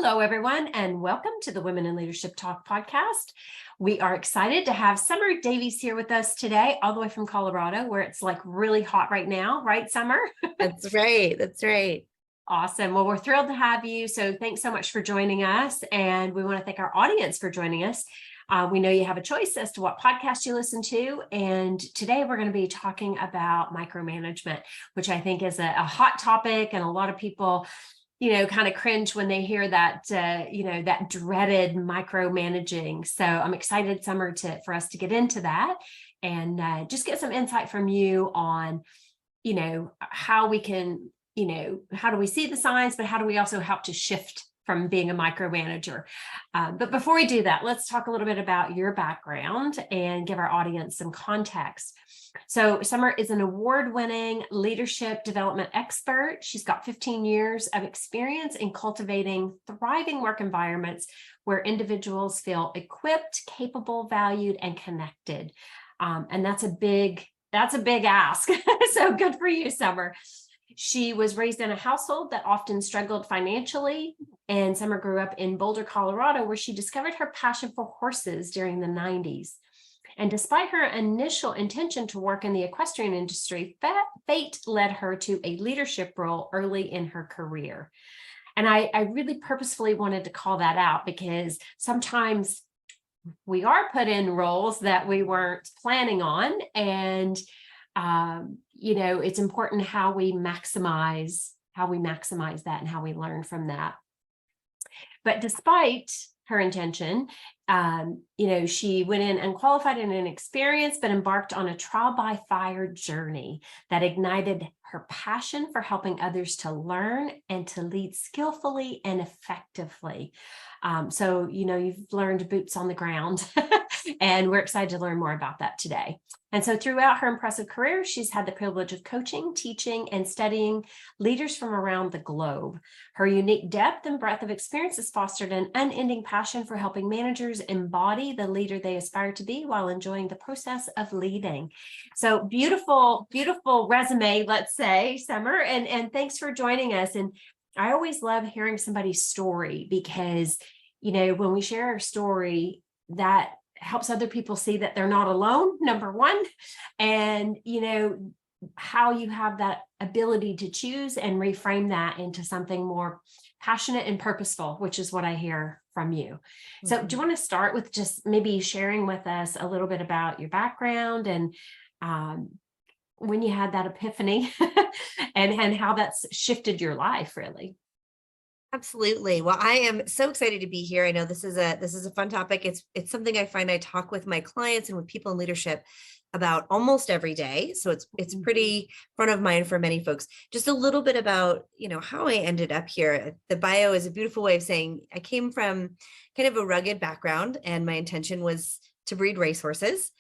Hello, everyone, and welcome to the Women in Leadership Talk podcast. We are excited to have Summer Davies here with us today, all the way from Colorado, where it's like really hot right now, right, Summer? That's right. That's right. Awesome. Well, we're thrilled to have you. So thanks so much for joining us. And we want to thank our audience for joining us. We know you have a choice as to what podcast you listen to. And today we're going to be talking about micromanagement, which I think is a hot topic. And a lot of people kind of cringe when they hear that, that dreaded micromanaging. So I'm excited, Summer, for us to get into that and just get some insight from you on, how we can, how do we see the signs, but how do we also help to shift from being a micromanager? But before we do that, let's talk a little bit about your background and give our audience some context. So Summer is an award-winning leadership development expert. She's got 15 years of experience in cultivating thriving work environments where individuals feel equipped, capable, valued, and connected. And that's a big ask. So good for you, Summer. She was raised in a household that often struggled financially, and Summer grew up in Boulder, Colorado, where she discovered her passion for horses during the 90s. And despite her initial intention to work in the equestrian industry, fate led her to a leadership role early in her career. And I really purposefully wanted to call that out because sometimes we are put in roles that we weren't planning on. And, it's important how we maximize that and how we learn from that. But despite her intention, she went in unqualified and inexperienced, but embarked on a trial by fire journey that ignited her passion for helping others to learn and to lead skillfully and effectively. So you've learned boots on the ground, and we're excited to learn more about that today. And so throughout her impressive career, she's had the privilege of coaching, teaching, and studying leaders from around the globe. Her unique depth and breadth of experience has fostered an unending passion for helping managers embody the leader they aspire to be while enjoying the process of leading. So beautiful, beautiful resume, let's say, Summer, and thanks for joining us. And I always love hearing somebody's story because, when we share our story, that helps other people see that they're not alone, number one, and, how you have that ability to choose and reframe that into something more passionate and purposeful, which is what I hear from you. So do you want to start with just maybe sharing with us a little bit about your background and when you had that epiphany and how that's shifted your life, really? Absolutely. Well, I am so excited to be here. I know this is a fun topic. It's something I find I talk with my clients and with people in leadership about almost every day. So it's pretty front of mind for many folks. Just a little bit about, how I ended up here. The bio is a beautiful way of saying I came from kind of a rugged background and my intention was to breed racehorses.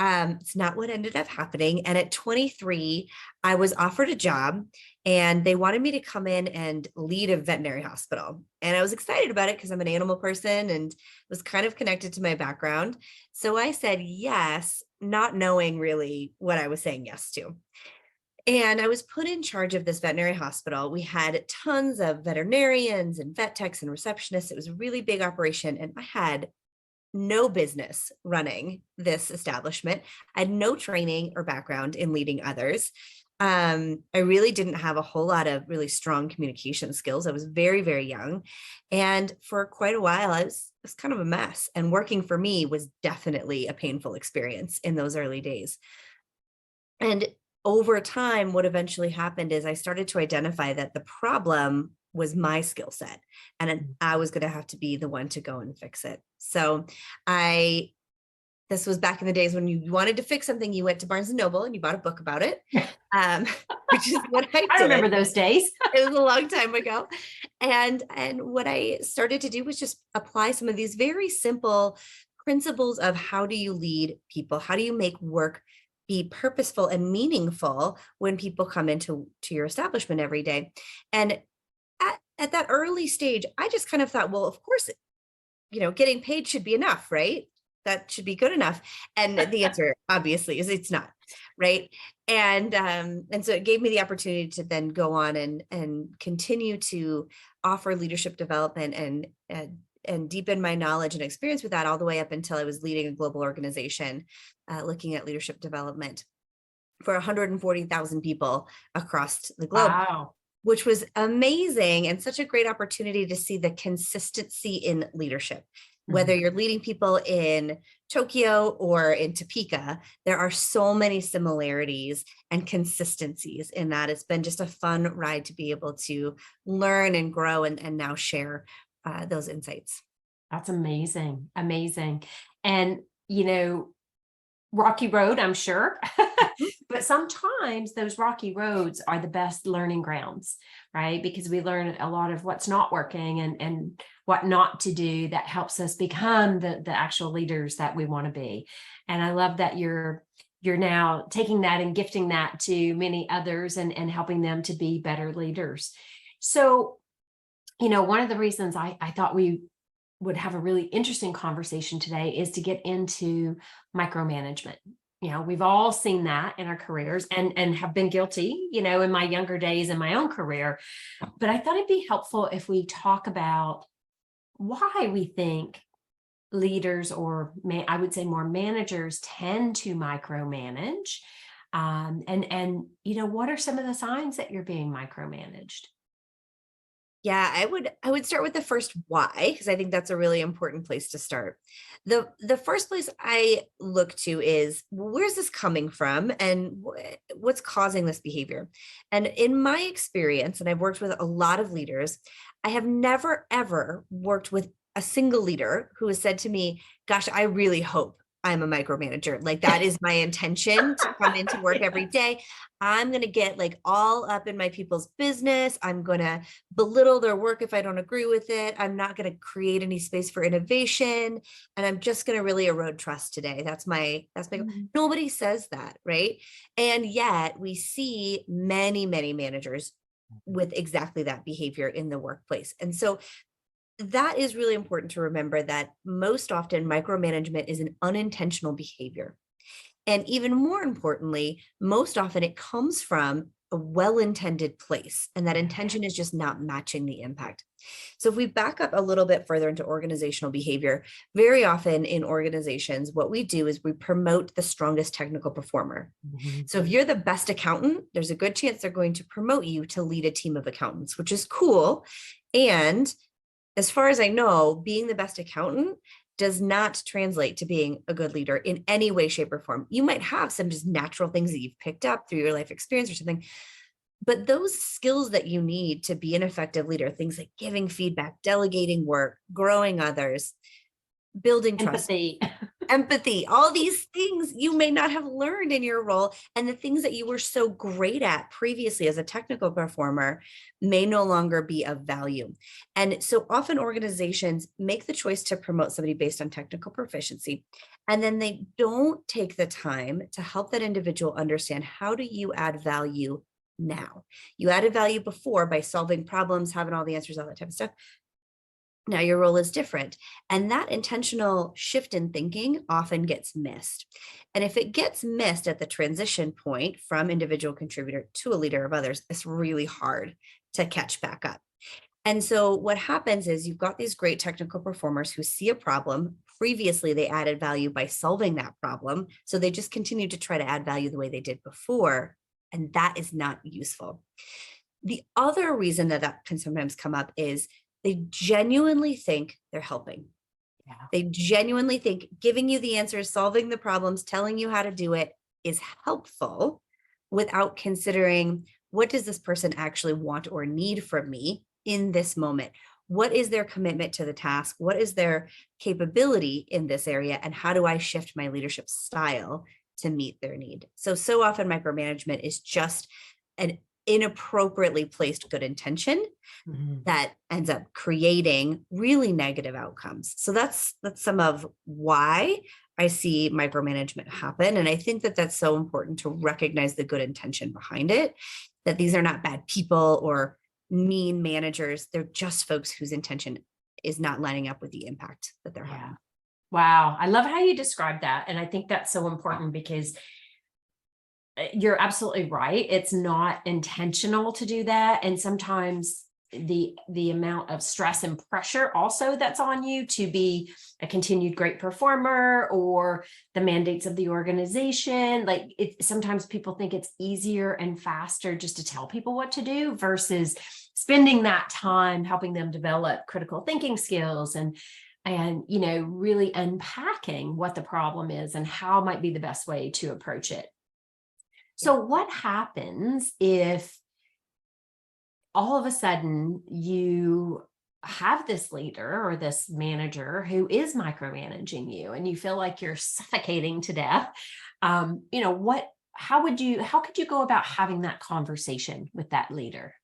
It's not what ended up happening. And at 23, I was offered a job and they wanted me to come in and lead a veterinary hospital. And I was excited about it because I'm an animal person and was kind of connected to my background. So I said yes, not knowing really what I was saying yes to. And I was put in charge of this veterinary hospital. We had tons of veterinarians and vet techs and receptionists. It was a really big operation. And I had no business running this establishment. I had no training or background in leading others. I really didn't have a whole lot of really strong communication skills. I was very, very young. And for quite a while, I was kind of a mess. And working for me was definitely a painful experience in those early days. And over time, what eventually happened is I started to identify that the problem was my skill set and I was going to have to be the one to go and fix it. So this was back in the days when you wanted to fix something, you went to Barnes & Noble and you bought a book about it, which is what I did. I remember those days. It was a long time ago. And what I started to do was just apply some of these very simple principles of how do you lead people? How do you make work be purposeful and meaningful when people come into your establishment every day? And at that early stage, I just kind of thought, well, of course, getting paid should be enough, right? that should be good enough. And the answer obviously is it's not, right? And so it gave me the opportunity to then go on and continue to offer leadership development and deepen my knowledge and experience with that all the way up until I was leading a global organization, looking at leadership development for 140,000 people across the globe. Wow. Which was amazing and such a great opportunity to see the consistency in leadership. Whether you're leading people in Tokyo or in Topeka, there are so many similarities and consistencies in that. It's been just a fun ride to be able to learn and grow and now share those insights. That's amazing. Amazing. And, rocky road, I'm sure. But sometimes those rocky roads are the best learning grounds, right? Because we learn a lot of what's not working and what not to do that helps us become the actual leaders that we want to be. And I love that you're now taking that and gifting that to many others and helping them to be better leaders. So, one of the reasons I thought we would have a really interesting conversation today is to get into micromanagement. We've all seen that in our careers and have been guilty, in my younger days in my own career. But I thought it'd be helpful if we talk about why we think leaders, or I would say more managers, tend to micromanage. And what are some of the signs that you're being micromanaged? Yeah, I would start with the first why, because I think that's a really important place to start. The first place I look to is, where's this coming from and what's causing this behavior? And in my experience, and I've worked with a lot of leaders, I have never ever worked with a single leader who has said to me, gosh, I really hope I'm a micromanager. Like, that is my intention to come into work every day. I'm going to get like all up in my people's business. I'm going to belittle their work if I don't agree with it. I'm not going to create any space for innovation. And I'm just going to really erode trust today. That's my, Nobody says that, right? And yet we see many, many managers with exactly that behavior in the workplace. And so that is really important to remember, that most often micromanagement is an unintentional behavior. And even more importantly, most often it comes from a well-intended place, and that intention is just not matching the impact. So if we back up a little bit further into organizational behavior, very often in organizations, what we do is we promote the strongest technical performer. So if you're the best accountant, there's a good chance they're going to promote you to lead a team of accountants, which is cool. And as far as I know, being the best accountant does not translate to being a good leader in any way, shape, or form. You might have some just natural things that you've picked up through your life experience or something, but those skills that you need to be an effective leader, things like giving feedback, delegating work, growing others, building trust, empathy, all these things you may not have learned in your role. And the things that you were so great at previously as a technical performer may no longer be of value. And so often organizations make the choice to promote somebody based on technical proficiency, and then they don't take the time to help that individual understand, how do you add value now? You added value before by solving problems, having all the answers, all that type of stuff. Now your role is different. And that intentional shift in thinking often gets missed. And if it gets missed at the transition point from individual contributor to a leader of others, it's really hard to catch back up. And so what happens is, you've got these great technical performers who see a problem. Previously, they added value by solving that problem. So they just continue to try to add value the way they did before. And that is not useful. The other reason that can sometimes come up is they genuinely think they're helping. Yeah. They genuinely think giving you the answers, solving the problems, telling you how to do it is helpful, without considering, what does this person actually want or need from me in this moment? What is their commitment to the task? What is their capability in this area? And how do I shift my leadership style to meet their need? So often micromanagement is just an inappropriately placed good intention that ends up creating really negative outcomes. So that's some of why I see micromanagement happen. And I think that that's so important to recognize the good intention behind it, that these are not bad people or mean managers. They're just folks whose intention is not lining up with the impact that they're having. Wow. I love how you describe that. And I think that's so important because you're absolutely right. It's not intentional to do that. And sometimes the amount of stress and pressure also that's on you to be a continued great performer, or the mandates of the organization, like sometimes people think it's easier and faster just to tell people what to do versus spending that time helping them develop critical thinking skills and really unpacking what the problem is and how might be the best way to approach it. Yeah. So what happens if all of a sudden you have this leader or this manager who is micromanaging you and you feel like you're suffocating to death? How could you go about having that conversation with that leader?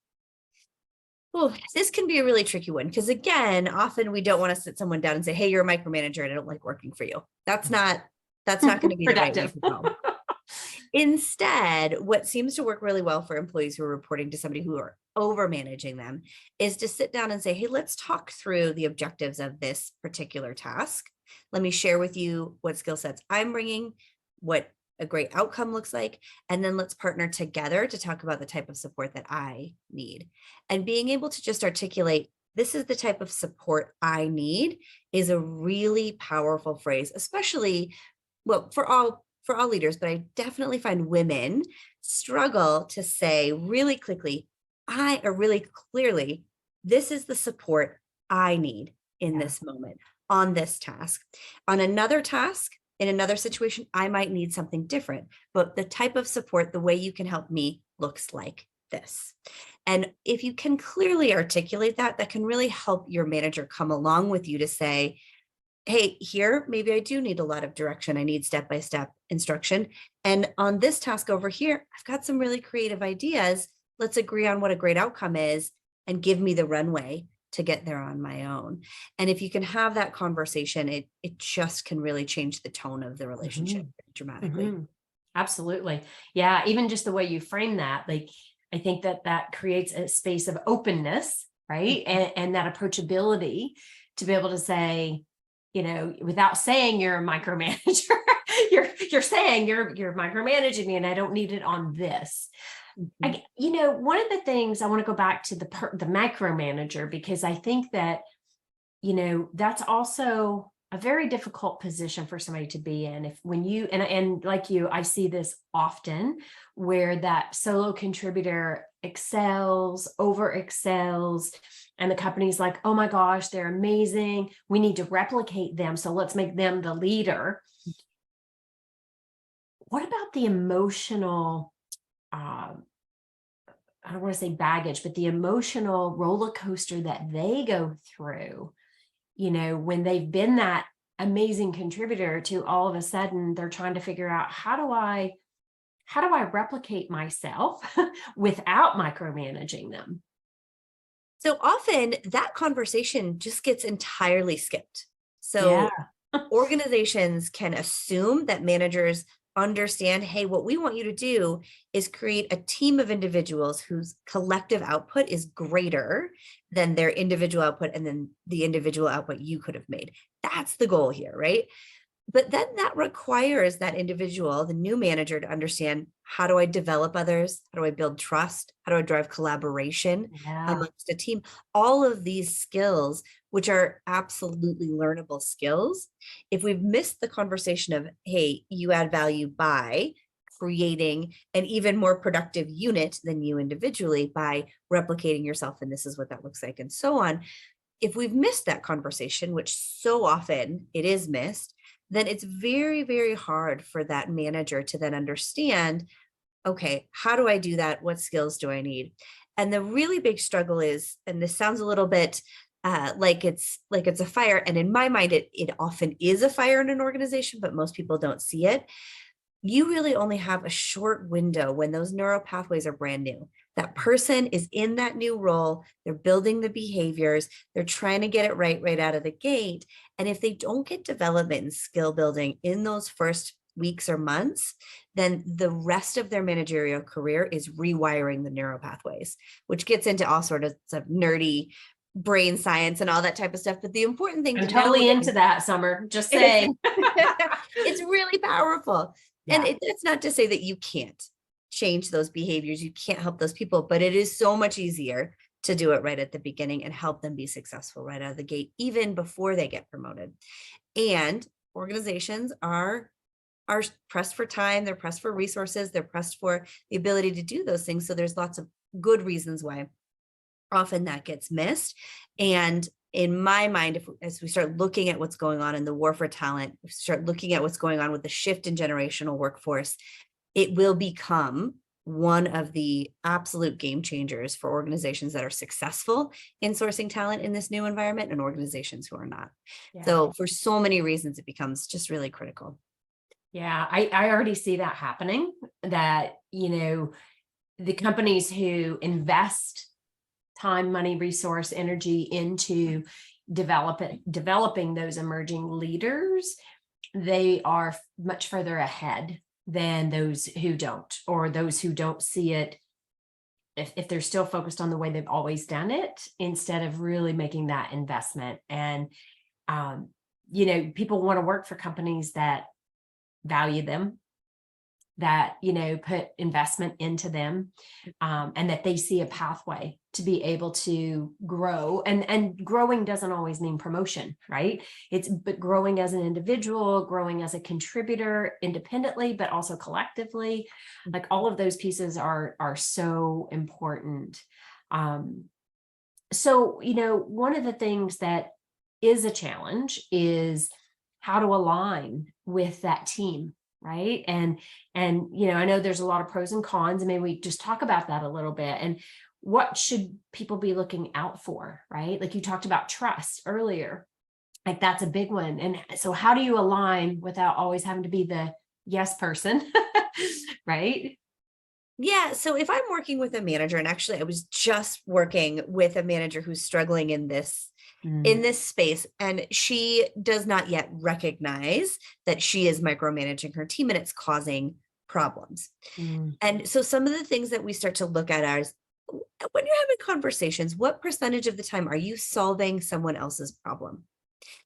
Oh, this can be a really tricky one because, again, often we don't want to sit someone down and say, "Hey, you're a micromanager and I don't like working for you." That's not going to be the right way Productive. to go. Instead, what seems to work really well for employees who are reporting to somebody who are over managing them is to sit down and say, "Hey, let's talk through the objectives of this particular task. Let me share with you what skill sets I'm bringing, what a great outcome looks like, and then let's partner together to talk about the type of support that I need." And being able to just articulate, "This is the type of support I need," is a really powerful phrase, especially, well, for all leaders, but I definitely find women struggle to say really quickly, really clearly, "This is the support I need in Yeah. this moment on this task. On another task, in another situation, I might need something different, but the type of support, the way you can help me looks like this." And if you can clearly articulate that, that can really help your manager come along with you to say, "Hey, here, maybe I do need a lot of direction. I need step-by-step instruction. And on this task over here, I've got some really creative ideas. Let's agree on what a great outcome is and give me the runway to get there on my own." And if you can have that conversation, it just can really change the tone of the relationship dramatically. Mhm. Absolutely. Yeah. Even just the way you frame that, like, I think that creates a space of openness, right? And that approachability to be able to say, without saying you're a micromanager, you're saying you're micromanaging me and I don't need it on this. Mhm. One of the things I want to go back to the micromanager, because I think that that's also a very difficult position for somebody to be in. If when you and like you, I see this often where that solo contributor over excels, and the company's like, "Oh my gosh, they're amazing. We need to replicate them. So let's make them the leader." What about the emotional, um, I don't want to say baggage, but the emotional roller coaster that they go through, when they've been that amazing contributor to all of a sudden they're trying to figure out how do I replicate myself without micromanaging them? So often that conversation just gets entirely skipped. Yeah. So organizations can assume that managers understand, "Hey, what we want you to do is create a team of individuals whose collective output is greater than their individual output and then the individual output you could have made." That's the goal here, right? But then that requires that individual, the new manager, to understand, how do I develop others? How do I build trust? How do I drive collaboration Yeah. amongst a team? All of these skills, which are absolutely learnable skills, if we've missed the conversation of, "Hey, you add value by creating an even more productive unit than you individually by replicating yourself, and this is what that looks like," and so on. If we've missed that conversation, which so often it is missed, then it's very, very hard for that manager to then understand, "Okay, how do I do that? What skills do I need?" And the really big struggle is, and this sounds a little bit like it's a fire, and in my mind, it often is a fire in an organization, but most people don't see it. You really only have a short window when those neural pathways are brand new. That person is in that new role, they're building the behaviors, they're trying to get it right out of the gate. And if they don't get development and skill building in those first weeks or months, then the rest of their managerial career is rewiring the neural pathways, which gets into all sorts of nerdy brain science and all that type of stuff. But the important thing I'm to totally know into that, Summer. Just is saying. it's really powerful. Yeah. And that's not to say that you can't change those behaviors. You can't help those people, but it is so much easier to do it right at the beginning and help them be successful right out of the gate, even before they get promoted. And organizations are pressed for time, they're pressed for resources, they're pressed for the ability to do those things. So there's lots of good reasons why often that gets missed. And in my mind, as we start looking at what's going on in the war for talent, we start looking at what's going on with the shift in generational workforce, it will become one of the absolute game changers for organizations that are successful in sourcing talent in this new environment and organizations who are not. Yeah. So for so many reasons, it becomes just really critical. Yeah, I already see that happening, that, the companies who invest time, money, resource, energy into developing those emerging leaders, they are much further ahead than those who don't, or those who don't see it, if they're still focused on the way they've always done it, instead of really making that investment. And, people want to work for companies that value them, that, put investment into them, and that they see a pathway to be able to grow. And growing doesn't always mean promotion, right? But growing as an individual, growing as a contributor independently, but also collectively, like all of those pieces are so important. So, one of the things that is a challenge is how to align with that team, right? And I know there's a lot of pros and cons, and maybe we just talk about that a little bit. And what should people be looking out for, right? Like you talked about trust earlier, like that's a big one. And so how do you align without always having to be the yes person, right? Yeah. So if I'm working with a manager, and actually I was just working with a manager who's struggling in this space, and she does not yet recognize that she is micromanaging her team and it's causing problems. And so some of the things that we start to look at are, when you're having conversations, what percentage of the time are you solving someone else's problem?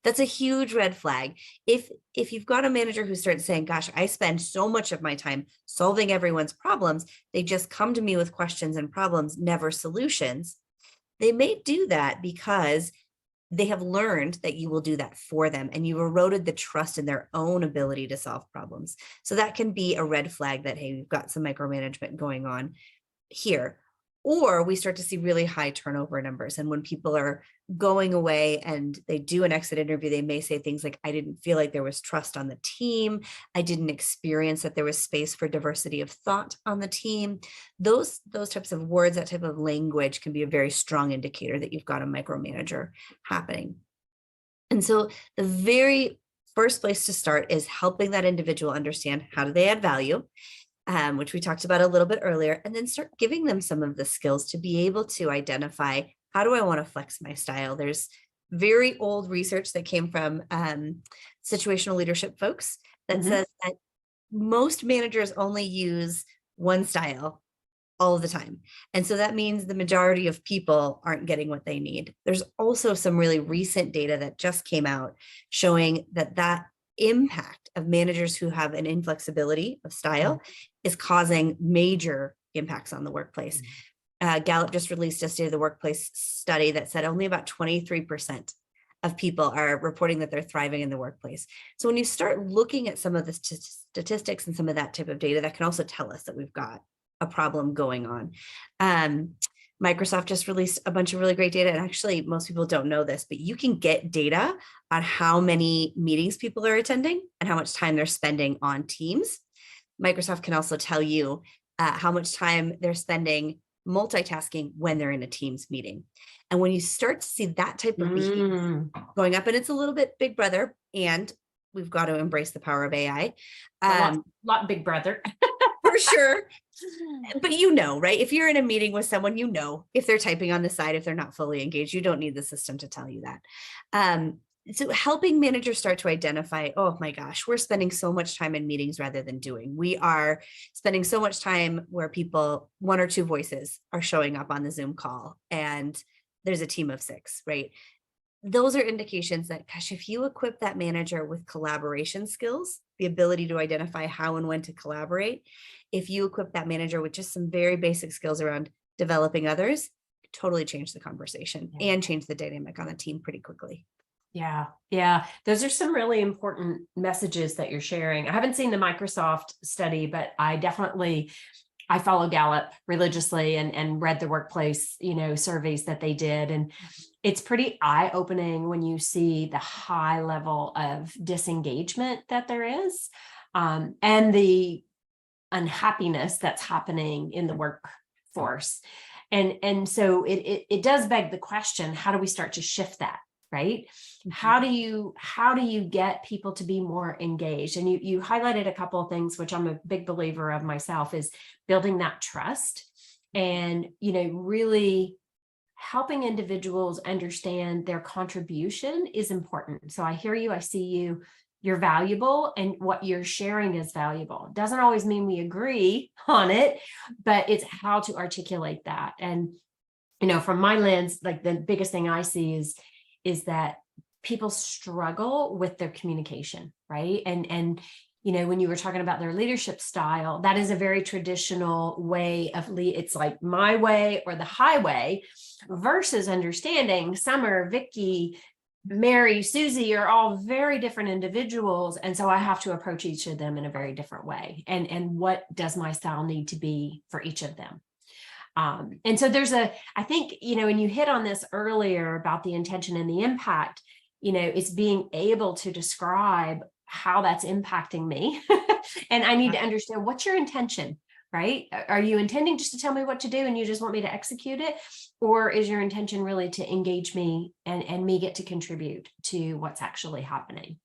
That's a huge red flag. If you've got a manager who starts saying, gosh, I spend so much of my time solving everyone's problems, they just come to me with questions and problems, never solutions. They may do that because they have learned that you will do that for them, and you've eroded the trust in their own ability to solve problems. So that can be a red flag that, hey, we've got some micromanagement going on here. Or we start to see really high turnover numbers. And when people are going away and they do an exit interview, they may say things like, I didn't feel like there was trust on the team. I didn't experience that there was space for diversity of thought on the team. Those types of words, that type of language can be a very strong indicator that you've got a micromanager happening. And so the very first place to start is helping that individual understand, how do they add value? Which we talked about a little bit earlier, and then start giving them some of the skills to be able to identify, how do I want to flex my style? There's very old research that came from situational leadership folks that says that most managers only use one style all of the time. And so that means the majority of people aren't getting what they need. There's also some really recent data that just came out showing that impact of managers who have an inflexibility of style is causing major impacts on the workplace. Gallup just released a state of the workplace study that said only about 23% of people are reporting that they're thriving in the workplace. So when you start looking at some of the statistics and some of that type of data, that can also tell us that we've got a problem going on. Microsoft just released a bunch of really great data. And actually, most people don't know this, but you can get data on how many meetings people are attending and how much time they're spending on Teams. Microsoft can also tell you how much time they're spending multitasking when they're in a Teams meeting. And when you start to see that type of behavior going up, and it's a little bit big brother, and we've got to embrace the power of AI. Lot big brother. For sure. But right? If you're in a meeting with someone, if they're typing on the side, if they're not fully engaged, you don't need the system to tell you that. So helping managers start to identify, oh my gosh, we're spending so much time in meetings rather than doing. We are spending so much time where people, one or two voices are showing up on the Zoom call, and there's a team of 6, right? Those are indications that, gosh, if you equip that manager with collaboration skills, the ability to identify how and when to collaborate, if you equip that manager with just some very basic skills around developing others, totally change the conversation and change the dynamic on the team pretty quickly. Yeah. Yeah. Those are some really important messages that you're sharing. I haven't seen the Microsoft study, but I follow Gallup religiously and read the workplace, surveys that they did. And it's pretty eye-opening when you see the high level of disengagement that there is, and the unhappiness that's happening in the workforce. And so it does beg the question, how do we start to shift that? Right? How do you get people to be more engaged? And you highlighted a couple of things, which I'm a big believer of myself, is building that trust and, really helping individuals understand their contribution is important. So I hear you, I see you, you're valuable, and what you're sharing is valuable. It doesn't always mean we agree on it, but it's how to articulate that. And, from my lens, like the biggest thing I see is that people struggle with their communication, right? And when you were talking about their leadership style, that is a very traditional way of it's like my way or the highway, versus understanding Summer, Vicky, Mary, Susie are all very different individuals. And so I have to approach each of them in a very different way. And what does my style need to be for each of them? And so I think, and you hit on this earlier about the intention and the impact, it's being able to describe how that's impacting me. And I need to understand, what's your intention, right? Are you intending just to tell me what to do and you just want me to execute it? Or is your intention really to engage me and me get to contribute to what's actually happening?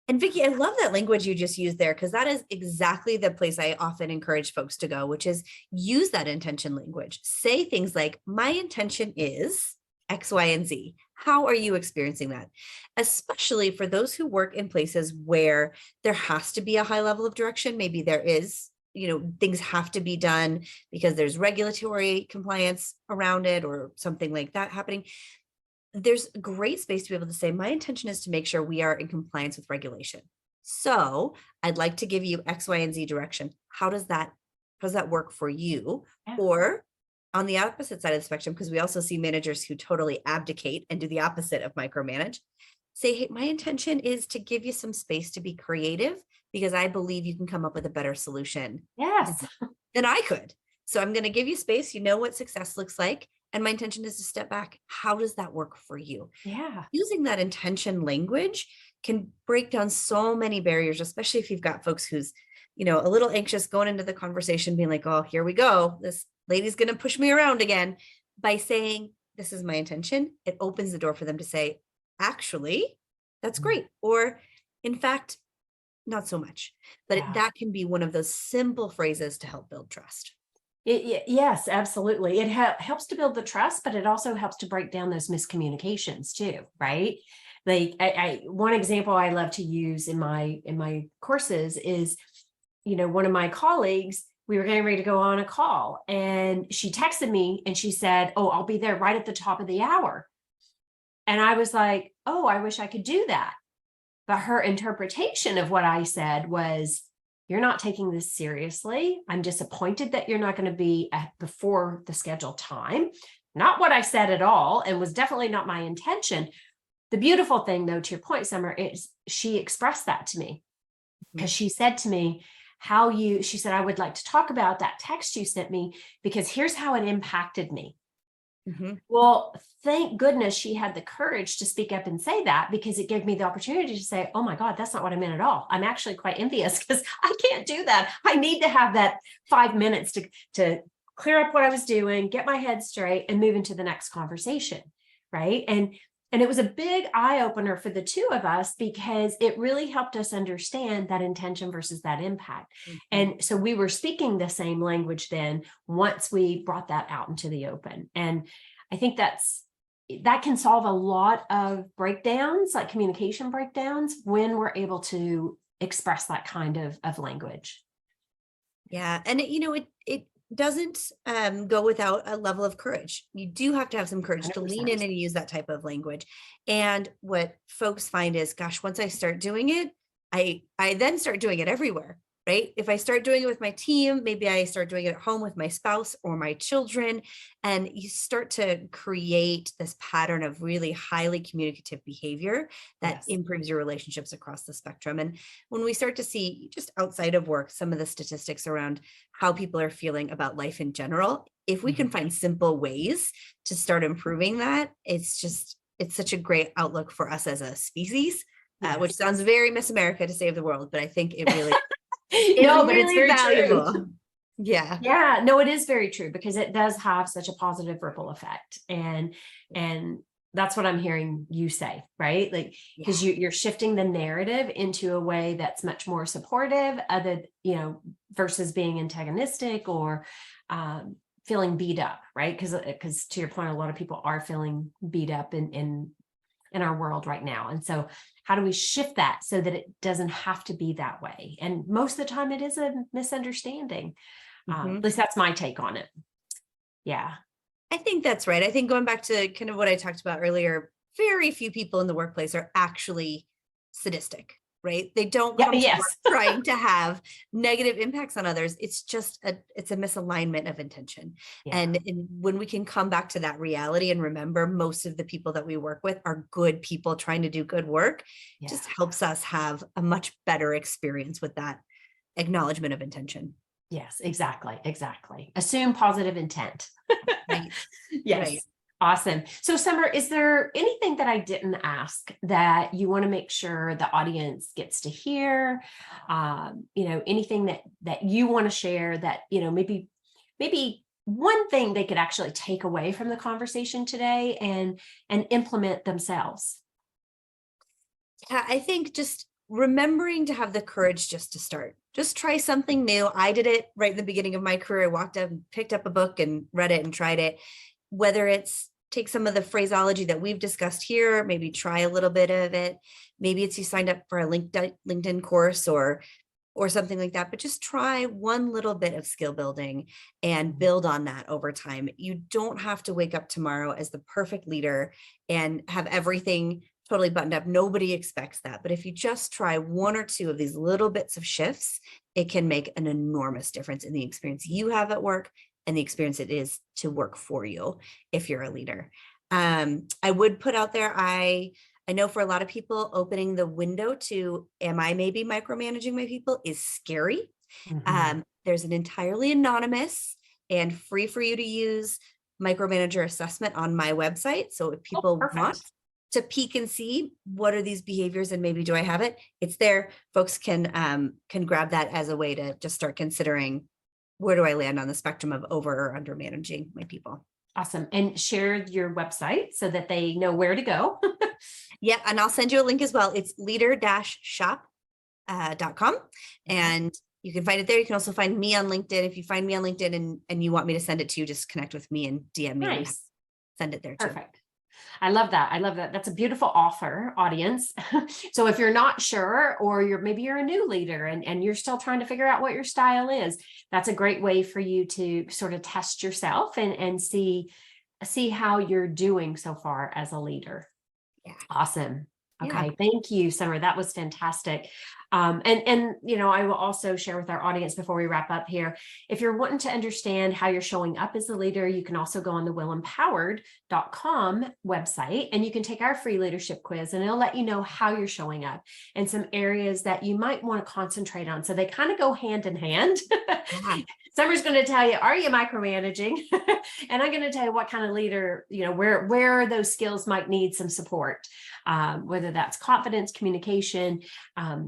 And Vicky, I love that language you just used there, because that is exactly the place I often encourage folks to go, which is use that intention language. Say things like, my intention is X, Y, and Z. How are you experiencing that? Especially for those who work in places where there has to be a high level of direction. Maybe there is, things have to be done because there's regulatory compliance around it or something like that happening. There's a great space to be able to say, my intention is to make sure we are in compliance with regulation. So I'd like to give you X, Y, and Z direction. How does that work for you? Yeah. Or on the opposite side of the spectrum, because we also see managers who totally abdicate and do the opposite of micromanage, say, hey, my intention is to give you some space to be creative because I believe you can come up with a better solution than I could. So I'm going to give you space. You know what success looks like. And my intention is to step back. How does that work for you? Yeah. Using that intention language can break down so many barriers, especially if you've got folks who's, a little anxious going into the conversation, being like, oh, here we go. This lady's going to push me around again. By saying, this is my intention, it opens the door for them to say, actually, that's great. Or in fact, not so much. But that can be one of those simple phrases to help build trust. Yes, absolutely. It helps to build the trust, but it also helps to break down those miscommunications too, right? Like one example I love to use in my courses is, one of my colleagues, we were getting ready to go on a call and she texted me and she said, oh, I'll be there right at the top of the hour. And I was like, oh, I wish I could do that. But her interpretation of what I said was, you're not taking this seriously. I'm disappointed that you're not going to be before the scheduled time. Not what I said at all, and was definitely not my intention. The beautiful thing, though, to your point, Summer, is she expressed that to me because she said to me, she said, I would like to talk about that text you sent me because here's how it impacted me. Mm-hmm. Well, thank goodness she had the courage to speak up and say that, because it gave me the opportunity to say, oh my God, that's not what I meant at all. I'm actually quite envious because I can't do that. I need to have that 5 minutes to clear up what I was doing, get my head straight and move into the next conversation. Right. And it was a big eye opener for the two of us because it really helped us understand that intention versus that impact. Mm-hmm. And so we were speaking the same language then once we brought that out into the open. And I think that can solve a lot of breakdowns, like communication breakdowns, when we're able to express that kind of language. Yeah. And it doesn't go without a level of courage. You do have to have some courage to lean in 100%. and use that type of language. And what folks find is, gosh, once I start doing it, I then start doing it everywhere, right? If I start doing it with my team, maybe I start doing it at home with my spouse or my children, and you start to create this pattern of really highly communicative behavior that Yes. improves your relationships across the spectrum. And when we start to see just outside of work, some of the statistics around how people are feeling about life in general, if we can find simple ways to start improving that, it's such a great outlook for us as a species, which Yes. sounds very Miss America to save the world, but I think it really No, is but it's really very true. valuable. Yeah. Yeah, no, it is very true because it does have such a positive ripple effect. And that's what I'm hearing you say, right? Like, because Yeah. you're shifting the narrative into a way that's much more supportive, versus being antagonistic or feeling beat up, right? Because to your point, a lot of people are feeling beat up in our world right now. And so how do we shift that so that it doesn't have to be that way? And most of the time it is a misunderstanding. At least that's my take on it. Yeah. I think that's right. I think going back to kind of what I talked about earlier, very few people in the workplace are actually sadistic, right? They don't Yeah. come to Yes. work trying to have negative impacts on others. It's just it's a misalignment of intention. Yeah. And when we can come back to that reality and remember most of the people that we work with are good people trying to do good work, Yeah. just helps us have a much better experience with that acknowledgement of intention. Yes, exactly. Exactly. Assume positive intent. Right. Yes. Right. Awesome. So Summer, is there anything that I didn't ask that you want to make sure the audience gets to hear? Anything that you want to share that, maybe one thing they could actually take away from the conversation today and implement themselves? Yeah, I think just remembering to have the courage just to start. Just try something new. I did it right in the beginning of my career. I walked up and picked up a book and read it and tried it. Whether it's take some of the phraseology that we've discussed here, maybe try a little bit of it. Maybe it's you signed up for a LinkedIn course or something like that, but just try one little bit of skill building and build on that over time. You don't have to wake up tomorrow as the perfect leader and have everything totally buttoned up. Nobody expects that. But if you just try one or two of these little bits of shifts, it can make an enormous difference in the experience you have at work and the experience it is to work for you if you're a leader. I would put out there, I know for a lot of people, opening the window to, am I maybe micromanaging my people, is scary. There's an entirely anonymous and free for you to use micromanager assessment on my website. So if people want to peek and see what are these behaviors and maybe do I have it, it's there. Folks can grab that as a way to just start considering, where do I land on the spectrum of over or under managing my people? Awesome. And share your website so that they know where to go. Yeah. And I'll send you a link as well. It's leader-shop.com. And you can find it there. You can also find me on LinkedIn. If you find me on LinkedIn and you want me to send it to you, just connect with me and DM me. Nice. Send it there too. Perfect. I love that. I love that. That's a beautiful offer, audience. So if you're not sure, or maybe you're a new leader and you're still trying to figure out what your style is, that's a great way for you to sort of test yourself and see how you're doing so far as a leader. Yeah. Awesome. Okay. Yeah. Thank you, Summer. That was fantastic. I will also share with our audience before we wrap up here, if you're wanting to understand how you're showing up as a leader, you can also go on the wilempowered.com website and you can take our free leadership quiz and it'll let you know how you're showing up and some areas that you might want to concentrate on. So they kind of go hand in hand. Yeah. Summer's going to tell you, are you micromanaging? And I'm going to tell you what kind of leader, where those skills might need some support, whether that's confidence, communication.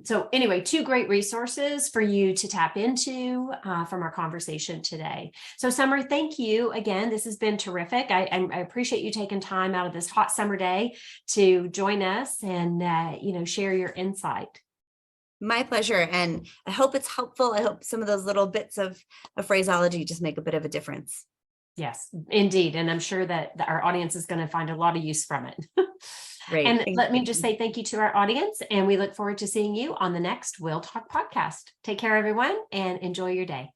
So anyway, 2 great resources for you to tap into from our conversation today. So Summer, thank you again. This has been terrific. I appreciate you taking time out of this hot summer day to join us and, share your insight. My pleasure. And I hope it's helpful. I hope some of those little bits of phraseology just make a bit of a difference. Yes, indeed. And I'm sure that our audience is going to find a lot of use from it. Great. And let me just say thank you to our audience. And we look forward to seeing you on the next WIL Talk podcast. Take care, everyone, and enjoy your day.